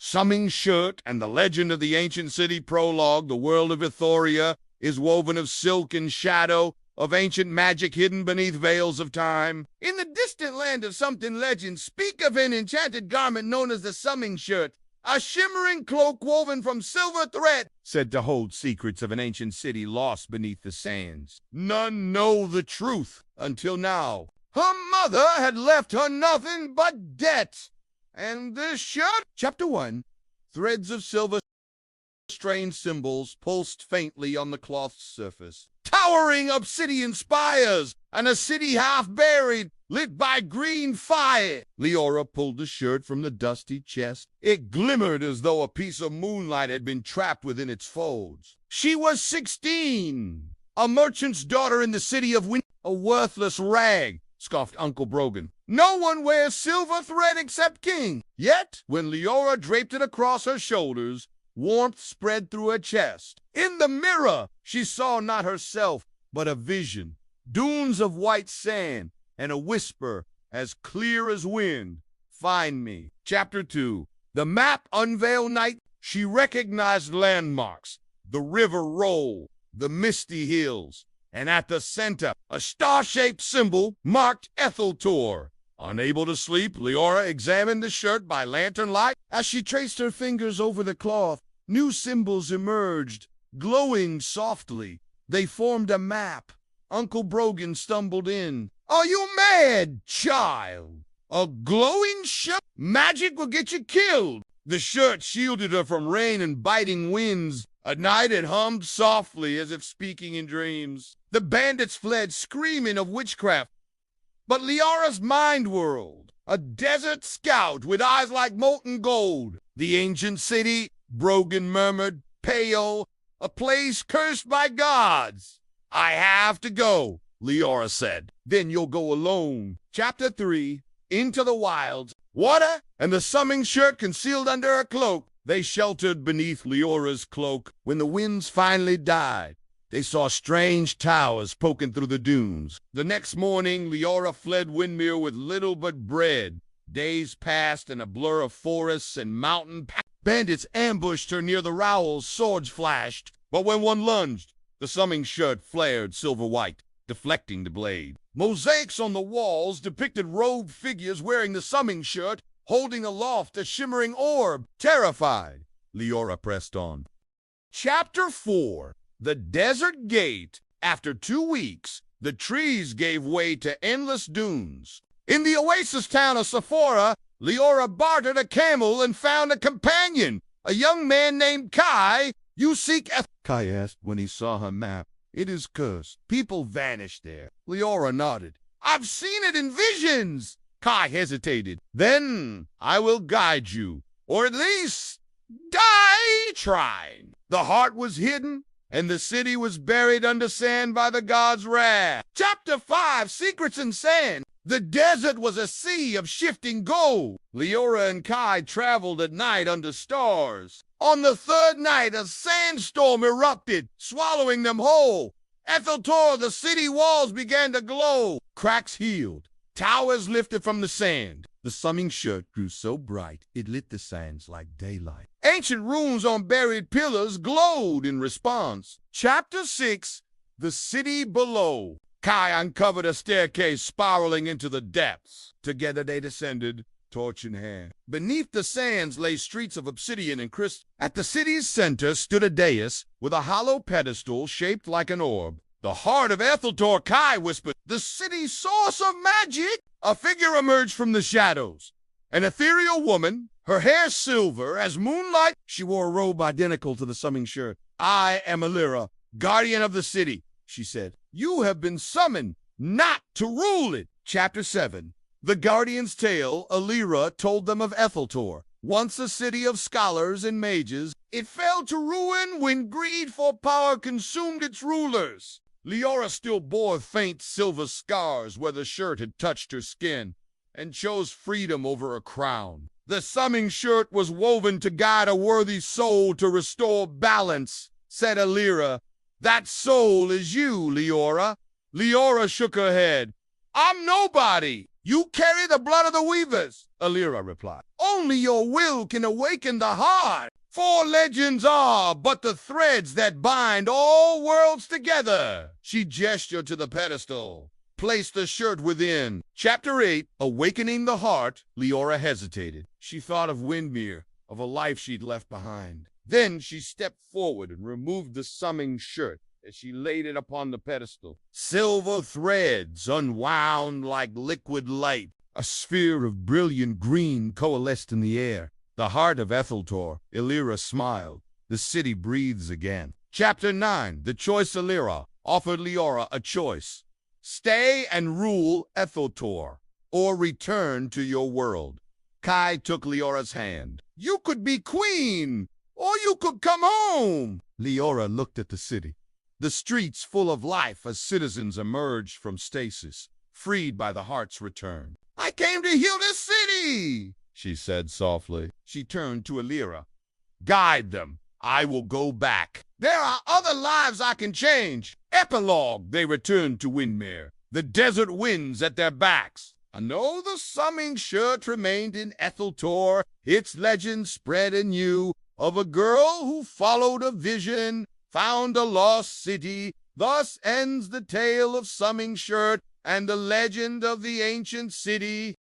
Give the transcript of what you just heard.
Summing shirt and the legend of the ancient city prologue, the world of Ithoria, is woven of silk and shadow, of ancient magic hidden beneath veils of time. In the distant land of something legends, speak of an enchanted garment known as the Summing shirt, a shimmering cloak woven from silver thread, said to hold secrets of an ancient city lost beneath the sands. None know the truth until now. Her mother had left her nothing but debt. And this shirt? Chapter 1. Threads of silver, strange symbols pulsed faintly on the cloth's surface. Towering obsidian spires, and a city half buried, lit by green fire. Leora pulled the shirt from the dusty chest. It glimmered as though a piece of moonlight had been trapped within its folds. She was 16, a merchant's daughter in the city of a worthless rag, scoffed Uncle Brogan. No one wears silver thread except King. Yet, when Leora draped it across her shoulders, warmth spread through her chest. In the mirror, she saw not herself, but a vision. Dunes of white sand, and a whisper as clear as wind. Find me. Chapter 2. The map unveiled night. She recognized landmarks. The river roll, the misty hills, and at the center, a star-shaped symbol marked Etheltor. Unable to sleep, Leora examined the shirt by lantern light. As she traced her fingers over the cloth, new symbols emerged, glowing softly. They formed a map. Uncle Brogan stumbled in. Are you mad, child? A glowing shirt? Magic will get you killed. The shirt shielded her from rain and biting winds. At night it hummed softly as if speaking in dreams. The bandits fled, screaming of witchcraft. But Leora's mind whirled, a desert scout with eyes like molten gold. The ancient city, Brogan murmured, pale, a place cursed by gods. I have to go, Leora said. Then you'll go alone. Chapter 3. Into the wilds. Water and the Summing shirt concealed under her cloak. They sheltered beneath Leora's cloak. When the winds finally died, they saw strange towers poking through the dunes. The next morning, Leora fled Windmere with little but bread. Days passed in a blur of forests and mountain paths. Bandits ambushed her near the rowels, swords flashed. But when one lunged, the Summing shirt flared silver white, deflecting the blade. Mosaics on the walls depicted robed figures wearing the Summing shirt, holding aloft a shimmering orb. Terrified, Leora pressed on. Chapter 4. The Desert Gate. After 2 weeks, the trees gave way to endless dunes. In the oasis town of Sephora, Leora bartered a camel and found a companion, a young man named Kai. You seek Kai asked when he saw her map. It is cursed. People vanish there. Leora nodded. I've seen it in visions. Kai hesitated. Then I will guide you, or at least die trying. The heart was hidden, and the city was buried under sand by the gods' wrath. Chapter 5. Secrets in Sand. The desert was a sea of shifting gold. Leora and Kai traveled at night under stars. On the 3rd night, a sandstorm erupted, swallowing them whole. Etheltor, the city walls began to glow. Cracks healed. Towers lifted from the sand. The Summing shirt grew so bright, it lit the sands like daylight. Ancient runes on buried pillars glowed in response. Chapter 6. The City Below. Kai uncovered a staircase spiraling into the depths. Together they descended, torch in hand. Beneath the sands lay streets of obsidian and crystal. At the city's center stood a dais with a hollow pedestal shaped like an orb. The heart of Etheltor, Kai whispered. The city's source of magic? A figure emerged from the shadows. An ethereal woman, her hair silver as moonlight. She wore a robe identical to the Summing shirt. I am Alira, guardian of the city, she said. You have been summoned not to rule it. Chapter 7. The Guardian's Tale. Alira told them of Etheltor. Once a city of scholars and mages, it fell to ruin when greed for power consumed its rulers. Leora still bore faint silver scars where the shirt had touched her skin, and chose freedom over a crown. The Summing shirt was woven to guide a worthy soul to restore balance, said Alira. That soul is you, Leora. Leora shook her head. I'm nobody. You carry the blood of the weavers, Alira replied. Only your will can awaken the heart. For legends are but the threads that bind all worlds together. She gestured to the pedestal. Place the shirt within. Chapter 8, Awakening the Heart. Leora hesitated. She thought of Windmere, of a life she'd left behind. Then she stepped forward and removed the summing shirt as she laid it upon the pedestal. Silver threads unwound like liquid light. A sphere of brilliant green coalesced in the air. The heart of Etheltor. Alira smiled. The city breathes again. Chapter 9, The Choice. Alira offered Leora a choice. Stay and rule Etheltor, or return to your world. Kai took Leora's hand. You could be queen, or you could come home. Leora looked at the city. The streets full of life as citizens emerged from stasis, freed by the heart's return. I came to heal this city, she said softly. She turned to Alira. Guide them. I will go back. There are other lives I can change. Epilogue. They returned to Windmere, the desert winds at their backs. I know the summing shirt remained in Etheltor. Its legend spread anew of a girl who followed a vision, found a lost city. Thus ends the tale of Summing Shirt and the legend of the ancient city.